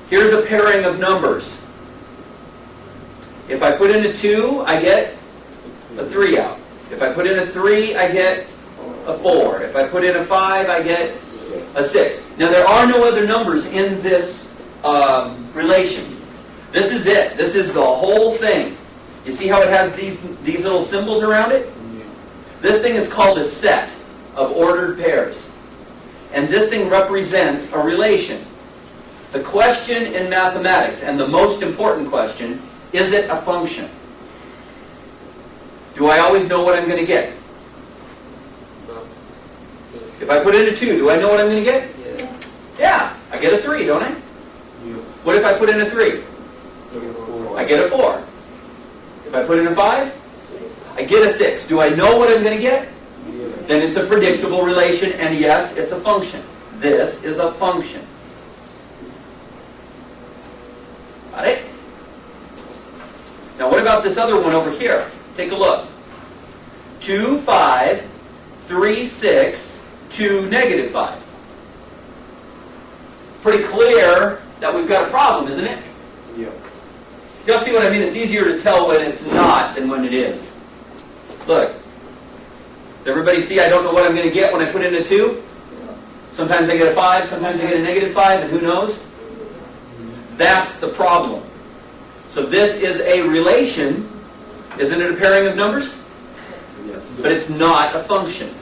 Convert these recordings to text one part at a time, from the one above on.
Here's a pairing of numbers. If I put in a 2, I get a 3 out. If I put in a 3, I get a 4. If I put in a 5, I get a 6. Now there are no other numbers in this relation. This is it. This is the whole thing. You see how it has these little symbols around it? This thing is called a set of ordered pairs. And this thing represents a relation. The question in mathematics, and the most important question, is it a function? Do I always know what I'm going to get? If I put in a 2, do I know what I'm going to get? Yeah, I get a 3, don't I? What if I put in a 3? I get a 4. If I put in a 5? I get a 6. Do I know what I'm going to get? Then it's a predictable relation, and yes, it's a function. This is a function. Got it? Now what about this other one over here? Take a look. 2, 5, 3, 6, 2, negative 5. Pretty clear that we've got a problem, isn't it? Yeah. You'll see what I mean? It's easier to tell when it's not than when it is. Look. Does everybody see I don't know what I'm going to get when I put in a 2? Sometimes I get a 5, sometimes I get a negative 5, and who knows? That's the problem. So this is a relation. Isn't it a pairing of numbers? Yes. But it's not a function.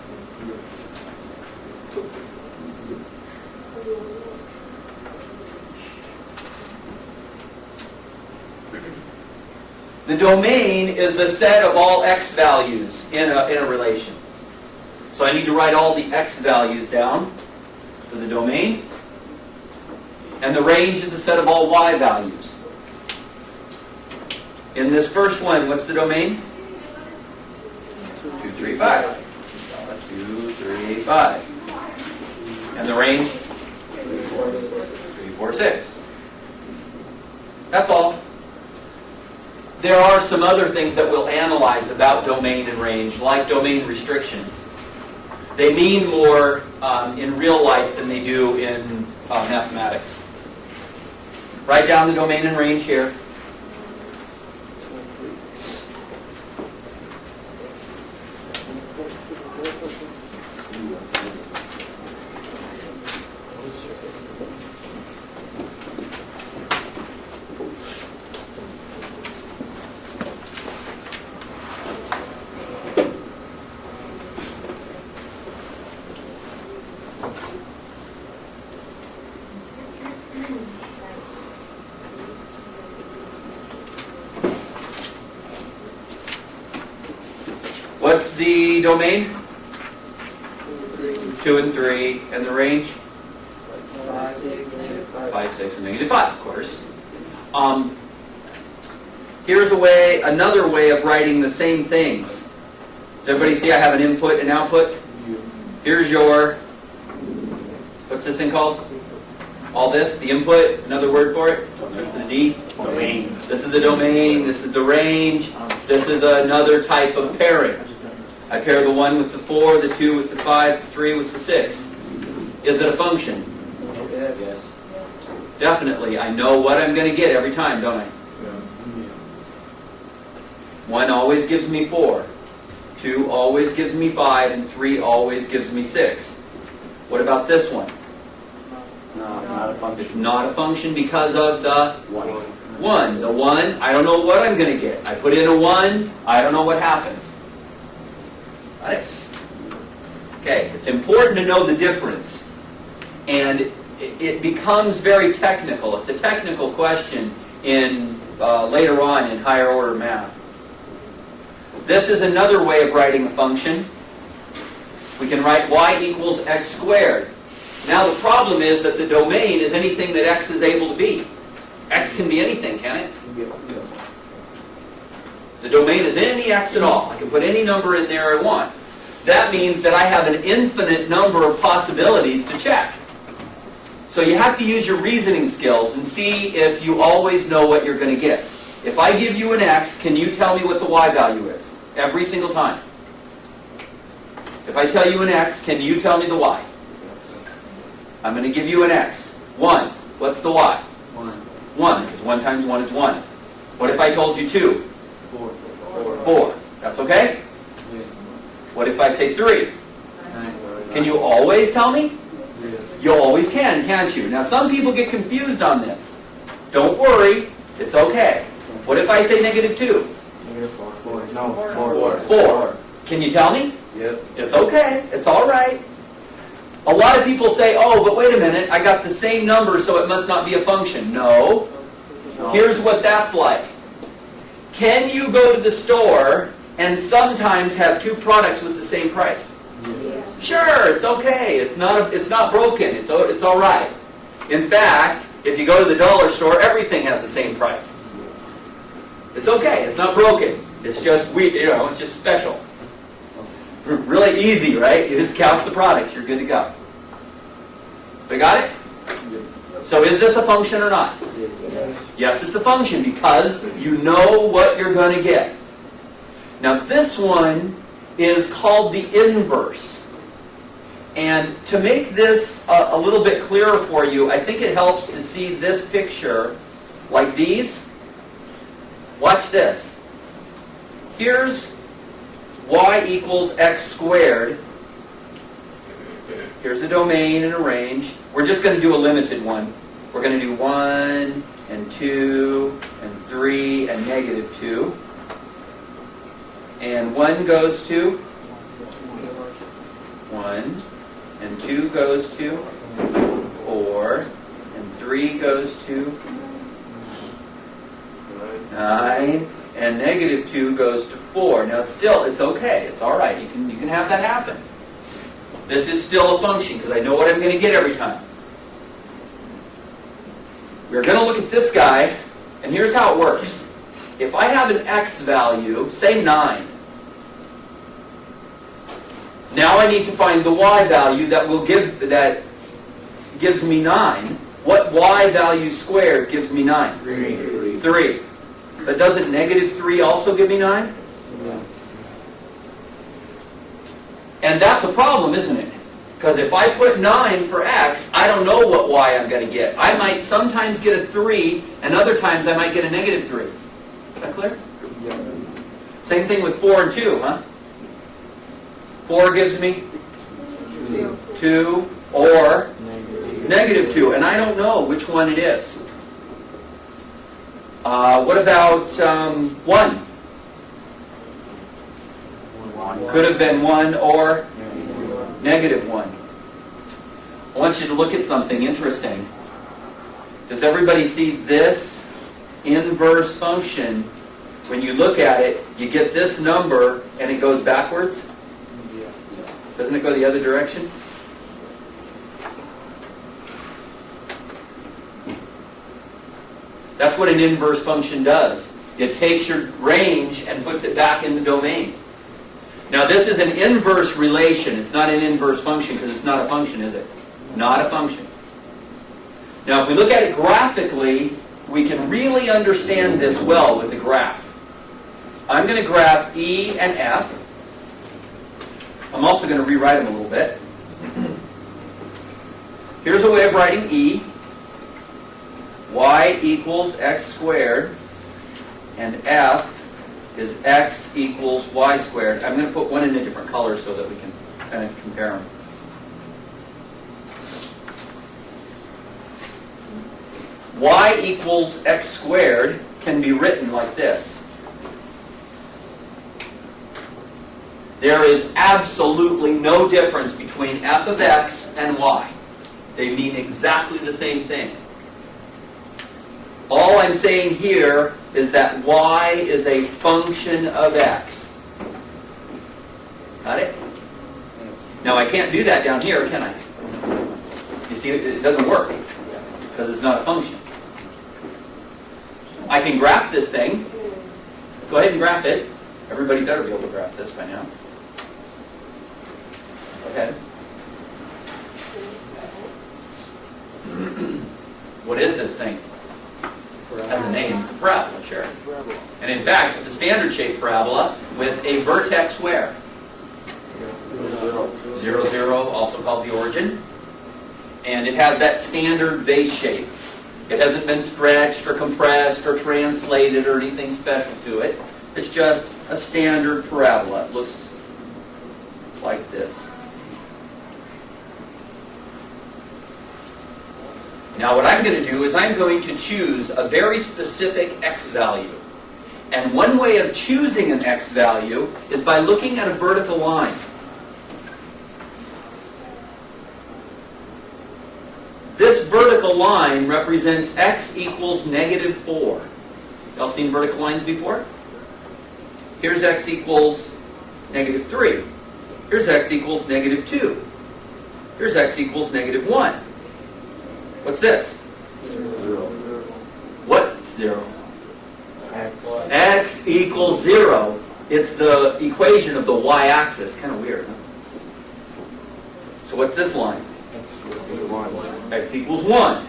The domain is the set of all x values in a relation. So I need to write all the x values down for the domain. And the range is the set of all y values. In this first one, what's the domain? 2, 3, 5. 2, 3, 5. And the range? 3, 4, 6. That's all. There are some other things that we'll analyze about domain and range, like domain restrictions. They mean more in real life than they do in mathematics. Write down the domain and range here. What's the domain? 2 and 3. And the range? 5, 6, negative 5. 5, 6, and negative 5, of course. Here's another way of writing the same things. Does everybody see I have an input and output? Here's your, what's this thing called? All this, the input, another word for it? What's the D? Domain. This is the domain, this is the range, this is another type of pairing. I pair the 1 with the 4, the 2 with the 5, the 3 with the 6. Is it a function? Yes. Definitely. I know what I'm going to get every time, don't I? 1 always gives me 4. 2 always gives me 5, and 3 always gives me 6. What about this one? No, not a function. It's not a function because of the 1. 1. The 1, I don't know what I'm going to get. I put in a 1, I don't know what happens. Got it? Okay, it's important to know the difference. And it becomes very technical. It's a technical question in later on in higher order math. This is another way of writing a function. We can write y equals x squared. Now the problem is that the domain is anything that x is able to be. X can be anything, can it? The domain is any x at all. I can put any number in there I want. That means that I have an infinite number of possibilities to check. So you have to use your reasoning skills and see if you always know what you're going to get. If I give you an x, can you tell me what the y value is? Every single time. If I tell you an x, can you tell me the y? I'm going to give you an x. 1. What's the y? 1. 1, because 1 times 1 is 1. What if I told you 2? 4. 4. That's okay? Yeah. What if I say 3? 9. Can you always tell me? Yeah. You always can, can't you? Now, some people get confused on this. Don't worry. It's okay. What if I say -2? Negative 4. No, 4. 4. Can you tell me? Yep. It's okay. It's all right. A lot of people say, oh, but wait a minute. I got the same number, so it must not be a function. No. Here's what that's like. Can you go to the store and sometimes have 2 products with the same price? Yeah. Sure, it's okay. It's not broken. It's all right. In fact, if you go to the dollar store, everything has the same price. It's okay. It's not broken. It's just it's just special. Really easy, right? You just count the products. You're good to go. We got it? So is this a function or not? Yes. Yes, it's a function because you know what you're going to get. Now this one is called the inverse. And to make this a little bit clearer for you, I think it helps to see this picture like these. Watch this. Here's y equals x squared. Here's a domain and a range. We're just going to do a limited one. We're going to do 1 and 2 and 3 and -2. And 1 goes to 1, and 2 goes to 4, and 3 goes to 9, and -2 goes to 4. Now it's okay. It's all right. You can have that happen. This is still a function because I know what I'm going to get every time. We're going to look at this guy, and here's how it works. If I have an x value, say 9, now I need to find the y value that gives me 9. What y value squared gives me 9? 3. But doesn't -3 also give me 9? Yeah. And that's a problem, isn't it? Because if I put 9 for x, I don't know what y I'm going to get. I might sometimes get a 3, and other times I might get a -3. Is that clear? Yeah. Same thing with 4 and 2, huh? 4 gives me 2 or -2, and I don't know which one it is. What about 1? Could have been 1 or -1. I want you to look at something interesting. Does everybody see this inverse function? When you look at it, you get this number and it goes backwards? Yeah. Doesn't it go the other direction? That's what an inverse function does. It takes your range and puts it back in the domain. Now this is an inverse relation. It's not an inverse function because it's not a function, is it? Not a function. Now if we look at it graphically, we can really understand this well with the graph. I'm going to graph E and F. I'm also going to rewrite them a little bit. Here's a way of writing E. Y equals x squared, and F is x equals y squared. I'm going to put one in a different color so that we can kind of compare them. Y equals x squared can be written like this. There is absolutely no difference between f of x and y. They mean exactly the same thing. All I'm saying here is that y is a function of x. Got it? Now I can't do that down here, can I? You see, it doesn't work because it's not a function. I can graph this thing. Go ahead and graph it. Everybody better be able to graph this by now. Okay. What is this thing? It has a name. It's a parabola, sure. And in fact, it's a standard shaped parabola with a vertex where? 0, 0, also called the origin. And it has that standard base shape. It hasn't been stretched or compressed or translated or anything special to it. It's just a standard parabola. It looks like this. Now what I'm going to do is I'm going to choose a very specific x value. And one way of choosing an x value is by looking at a vertical line. This vertical line represents x equals -4. Y'all seen vertical lines before? Here's x equals -3. Here's x equals -2. Here's x equals -1. What's this? 0. What's 0? X. X equals 0. It's the equation of the y-axis. Kind of weird, huh? So what's this line? X equals 1.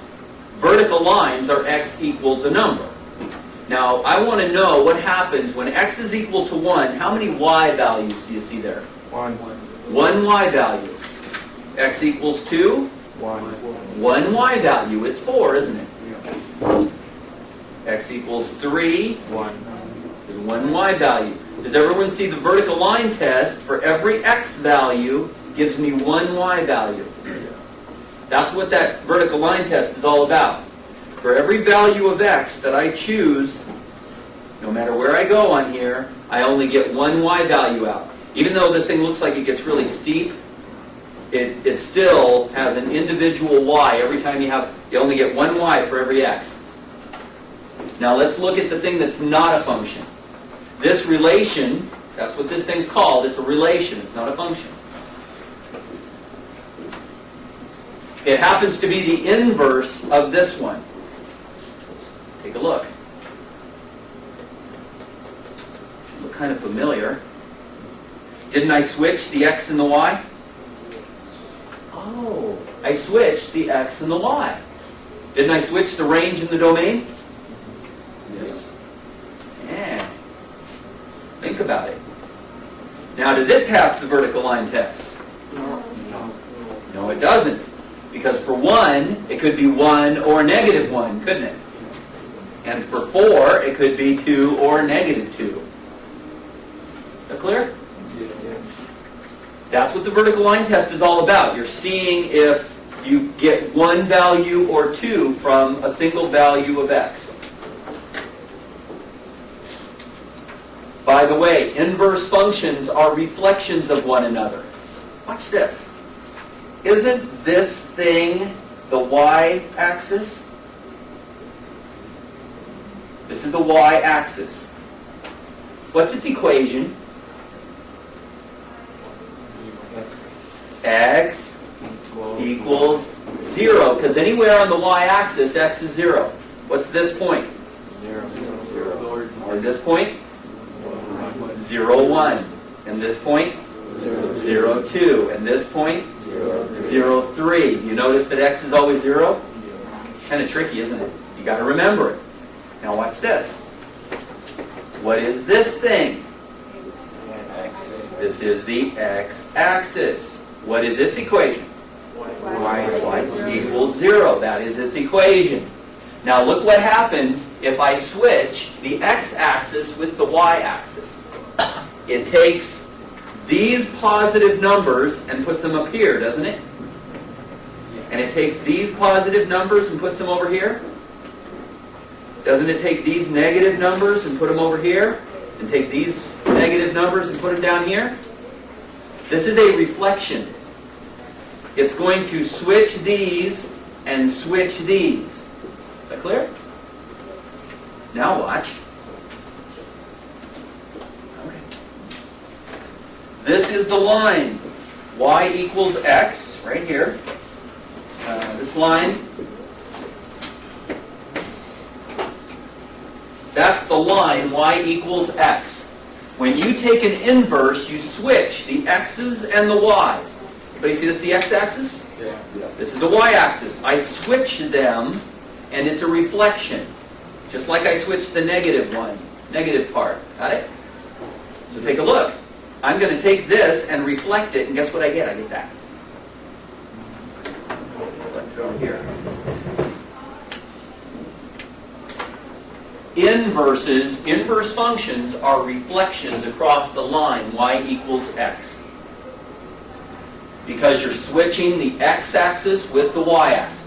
Vertical lines are x equals a number. Now, I want to know what happens when x is equal to 1. How many y values do you see there? 1. One y value. X equals 2. 1. One y value. It's 4, isn't it? Yeah. X equals 3. 1. There's one y value. Does everyone see the vertical line test? For every x value, gives me one y value. That's what that vertical line test is all about. For every value of x that I choose, no matter where I go on here, I only get one y value out. Even though this thing looks like it gets really steep, it still has an individual y. Every time you only get one y for every x. Now let's look at the thing that's not a function. This relation, that's what this thing's called. It's a relation. It's not a function. It happens to be the inverse of this one. Take a look. Look kind of familiar. Didn't I switch the x and the y? Oh, I switched the x and the y. Didn't I switch the range and the domain? Yes. Yeah. Think about it. Now, does it pass the vertical line test? No. No, it doesn't. Because for 1, it could be 1 or -1, couldn't it? And for 4, it could be 2 or -2. Is that clear? Yes. That's what the vertical line test is all about. You're seeing if you get one value or 2 from a single value of x. By the way, inverse functions are reflections of one another. Watch this. Isn't this thing the y-axis? This is the y-axis. What's its equation? X equals 0, because anywhere on the y-axis, x is 0. What's this point? 0. Or this point? 0, 1. And this point? 0, 2. And this point? 0, 3. Do you notice that x is always 0? Kind of tricky, isn't it? You got to remember it. Now watch this. What is this thing? This is the x-axis. What is its equation? Y equals 0. That is its equation. Now look what happens if I switch the x-axis with the y-axis. It takes these positive numbers and puts them up here, doesn't it? And it takes these positive numbers and puts them over here. Doesn't it take these negative numbers and put them over here? And take these negative numbers and put them down here? This is a reflection. It's going to switch these and switch these. Is that clear? Now watch. Okay. This is the line. Y equals x, right here. This line. That's the line, y equals x. When you take an inverse, you switch the x's and the y's. Everybody see this, the x-axis? Yeah. This is the y-axis. I switch them, and it's a reflection. Just like I switched the negative part. Got it? So take a look. I'm going to take this and reflect it, and guess what I get? I get that. Reflect it over here. inverse functions are reflections across the line y equals x. Because you're switching the x-axis with the y-axis.